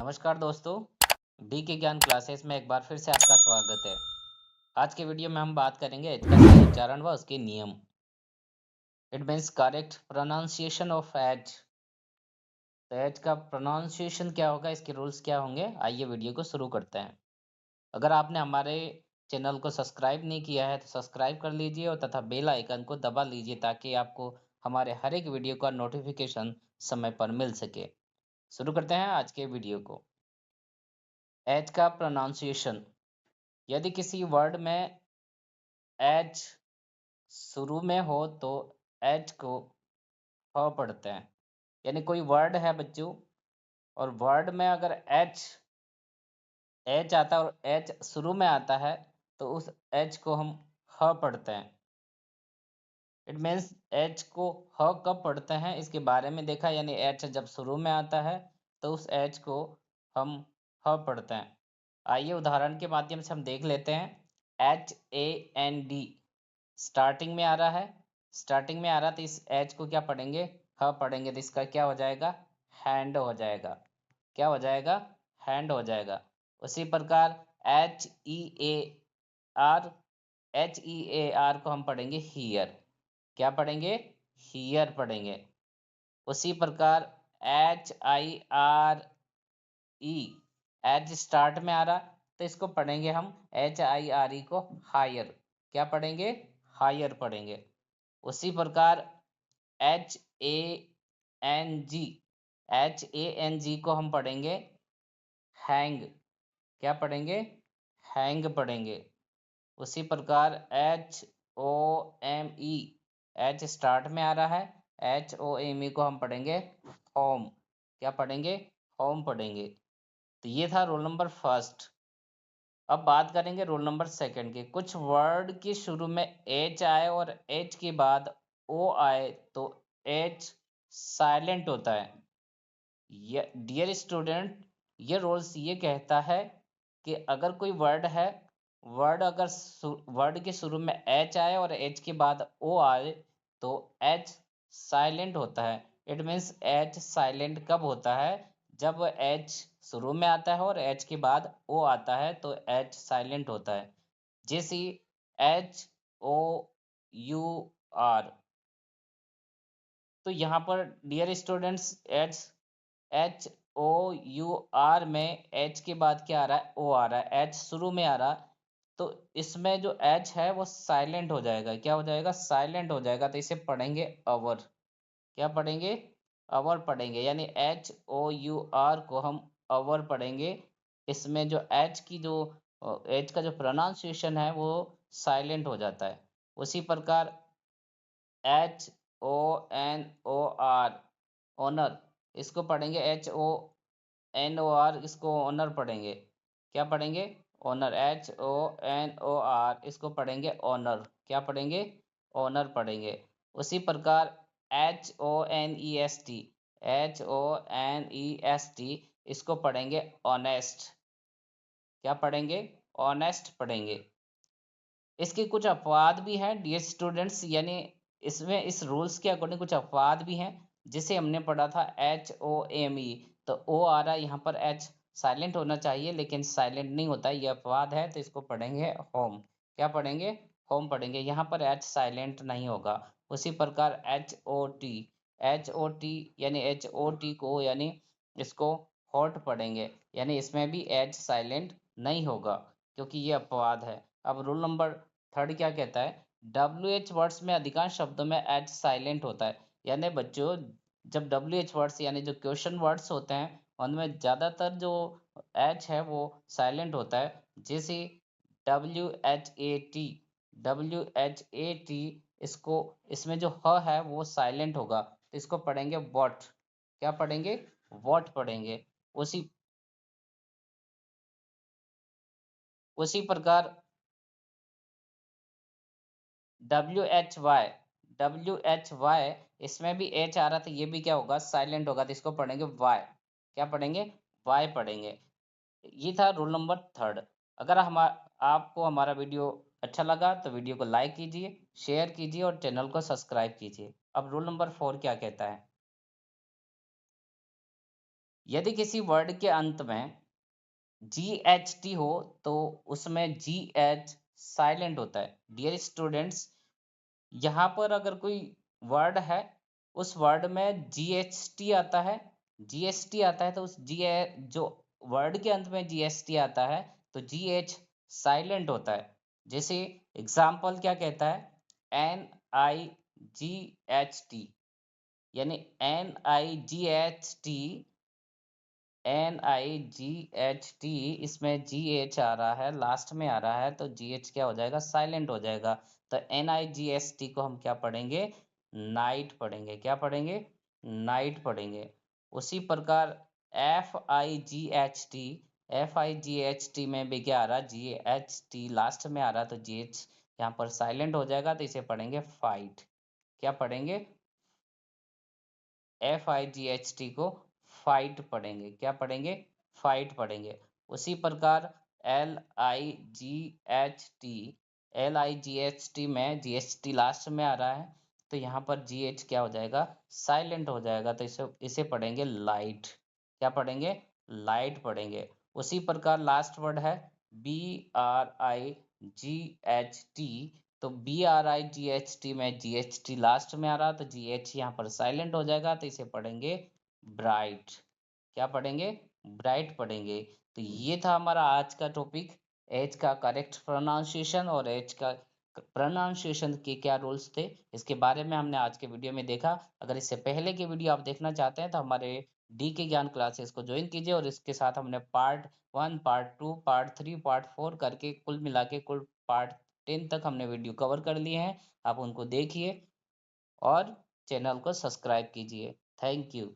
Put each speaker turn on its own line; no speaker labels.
नमस्कार दोस्तों। डी के ज्ञान क्लासेस में एक बार फिर से आपका स्वागत है। आज के वीडियो में हम बात करेंगे एच का सही उच्चारण व उसके नियम। It means correct pronunciation of H. तो एच का प्रोनाउंसिएशन क्या होगा, इसके रूल्स क्या होंगे, आइए वीडियो को शुरू करते हैं। अगर आपने हमारे चैनल को सब्सक्राइब नहीं किया है तो सब्सक्राइब कर लीजिए और तथा बेल आइकन को दबा लीजिए ताकि आपको हमारे हर एक वीडियो का नोटिफिकेशन समय पर मिल सके। शुरू करते हैं आज के वीडियो को। एच का प्रोनाउंसिएशन। यदि किसी वर्ड में एच शुरू में हो तो एच को ह पढ़ते हैं। यानी कोई वर्ड है बच्चों, और वर्ड में अगर एच एच आता है और एच शुरू में आता है तो उस एच को हम ह पढ़ते हैं। इट मीन्स एच को ह कब पढ़ते हैं इसके बारे में देखा, यानी एच जब शुरू में आता है तो उस एच को हम ह पढ़ते हैं। आइए उदाहरण के माध्यम से हम देख लेते हैं। HAND स्टार्टिंग में आ रहा है, स्टार्टिंग में आ रहा तो इस एच को क्या पढ़ेंगे, ह पढ़ेंगे, तो इसका क्या हो जाएगा, हैंड हो जाएगा। क्या हो जाएगा, हैंड हो जाएगा। उसी प्रकार HEAR, HEAR को हम पढ़ेंगे हीयर। क्या पढ़ेंगे, हीयर पढ़ेंगे। उसी प्रकार HIRE, एच स्टार्ट में आ रहा तो इसको पढ़ेंगे हम HIRE को हायर। क्या पढ़ेंगे, हायर पढ़ेंगे। उसी प्रकार HANG, HANG को हम पढ़ेंगे हैंग। क्या पढ़ेंगे, हैंग पढ़ेंगे। उसी प्रकार HOME, एच स्टार्ट में आ रहा है, HOME को हम पढ़ेंगे होम। क्या पढ़ेंगे, होम पढ़ेंगे। तो ये था रोल नंबर फर्स्ट। अब बात करेंगे रोल नंबर सेकंड की। कुछ वर्ड के शुरू में एच आए और एच के बाद ओ आए तो एच साइलेंट होता है। डियर स्टूडेंट, ये रूल्स ये कहता है कि अगर कोई वर्ड है, वर्ड अगर वर्ड के शुरू में एच आए और एच के बाद ओ आए तो एच साइलेंट होता है। इट मीन्स एच साइलेंट कब होता है, जब एच शुरू में आता है और एच के बाद ओ आता है तो एच साइलेंट होता है। जैसे HOUR। तो यहाँ पर डियर स्टूडेंट्स HOUR में एच के बाद क्या आ रहा है, ओ आ रहा है, एच शुरू में आ रहा, तो इसमें जो एच है वो साइलेंट हो जाएगा। क्या हो जाएगा, साइलेंट हो जाएगा। तो इसे पढ़ेंगे अवर। क्या पढ़ेंगे, अवर पढ़ेंगे। यानी HOUR को हम अवर पढ़ेंगे। इसमें जो एच की जो एच का जो प्रोनाउंसिएशन है वो साइलेंट हो जाता है। उसी प्रकार HONOR, ऑनर, इसको पढ़ेंगे HONOR, इसको ऑनर पढ़ेंगे। क्या पढ़ेंगे, ऑनर। HONOR, इसको पढ़ेंगे ऑनर। क्या पढ़ेंगे, ऑनर पढ़ेंगे। उसी प्रकार HONEST, HONEST, इसको पढ़ेंगे ऑनेस्ट। क्या पढ़ेंगे, ऑनेस्ट पढ़ेंगे। इसके कुछ अपवाद भी हैं डियर स्टूडेंट्स, यानी इसमें इस रूल्स के अकॉर्डिंग कुछ अपवाद भी हैं। जिसे हमने पढ़ा था HOME, तो ओ आ रहा है यहाँ पर, एच साइलेंट होना चाहिए लेकिन साइलेंट नहीं होता है, ये अपवाद है, तो इसको पढ़ेंगे होम। क्या पढ़ेंगे, होम पढ़ेंगे। यहाँ पर एच साइलेंट नहीं होगा। उसी प्रकार HOT, HOT यानी HOT को यानी इसको हॉट पढ़ेंगे, यानी इसमें भी एच साइलेंट नहीं होगा क्योंकि ये अपवाद है। अब रूल नंबर थर्ड क्या कहता है, WH वर्ड्स में अधिकांश शब्दों में एच साइलेंट होता है। यानी बच्चों, जब WH वर्ड्स यानी जो क्वेश्चन वर्ड्स होते हैं उनमें ज़्यादातर जो एच है वो साइलेंट होता है। जैसे WHAT, WHAT, इसको इसमें जो ह है वो साइलेंट होगा, तो इसको पढ़ेंगे वॉट। क्या पढ़ेंगे, वॉट पढ़ेंगे। उसी उसी प्रकार WHY, इसमें भी एच आ रहा था, ये भी क्या होगा, साइलेंट होगा, तो इसको पढ़ेंगे वाई। क्या पढ़ेंगे, वाई पढ़ेंगे। ये था रूल नंबर थर्ड। अगर हम आपको हमारा वीडियो अच्छा लगा तो वीडियो को लाइक कीजिए, शेयर कीजिए और चैनल को सब्सक्राइब कीजिए। अब रूल नंबर फोर क्या कहता है, यदि किसी वर्ड के अंत में GHT हो तो उसमें GH साइलेंट होता है। डियर स्टूडेंट्स, यहाँ पर अगर कोई वर्ड है, उस वर्ड में GHT आता है, GST आता है, तो उस जो वर्ड के अंत में GST आता है तो GH साइलेंट होता है। जैसे एग्जाम्पल क्या कहता है, NIGHT, यानी NIGHT, NIGHT, इसमें GH आ रहा है, लास्ट में आ रहा है, तो GH क्या हो जाएगा, साइलेंट हो जाएगा। तो NIGST को हम क्या पढ़ेंगे, नाइट पढ़ेंगे। क्या पढ़ेंगे, नाइट पढ़ेंगे। उसी प्रकार FIGHT, FIGHT में भी क्या आ रहा है, GHT लास्ट में आ रहा है, तो GH यहाँ पर साइलेंट हो जाएगा, तो इसे पढ़ेंगे फाइट। क्या पढ़ेंगे, FIGHT को फाइट पढ़ेंगे। क्या पढ़ेंगे, फाइट पढ़ेंगे। उसी प्रकार LIGHT, LIGHT में GHT लास्ट में आ रहा है, तो यहाँ पर GH क्या हो जाएगा, साइलेंट हो जाएगा, तो इसे इसे पढ़ेंगे लाइट। क्या पढ़ेंगे, लाइट पढ़ेंगे। उसी प्रकार लास्ट वर्ड है BRIGHT, तो BRIGHT में GHT लास्ट में आ रहा, तो GH यहाँ पर साइलेंट हो जाएगा, तो इसे पढ़ेंगे ब्राइट। क्या पढ़ेंगे, ब्राइट पढ़ेंगे। तो ये था हमारा आज का टॉपिक, एच का करेक्ट प्रोनाउंसिएशन और एच का प्रोनाउंसिएशन के क्या रूल्स थे, इसके बारे में हमने आज के वीडियो में देखा। अगर इससे पहले के वीडियो आप देखना चाहते हैं तो हमारे डी के ज्ञान क्लासेस को ज्वाइन कीजिए, और इसके साथ हमने पार्ट 1, पार्ट 2, पार्ट 3, पार्ट 4 करके कुल मिला के कुल पार्ट 10 तक हमने वीडियो कवर कर लिए हैं। आप उनको देखिए और चैनल को सब्सक्राइब कीजिए। Thank you.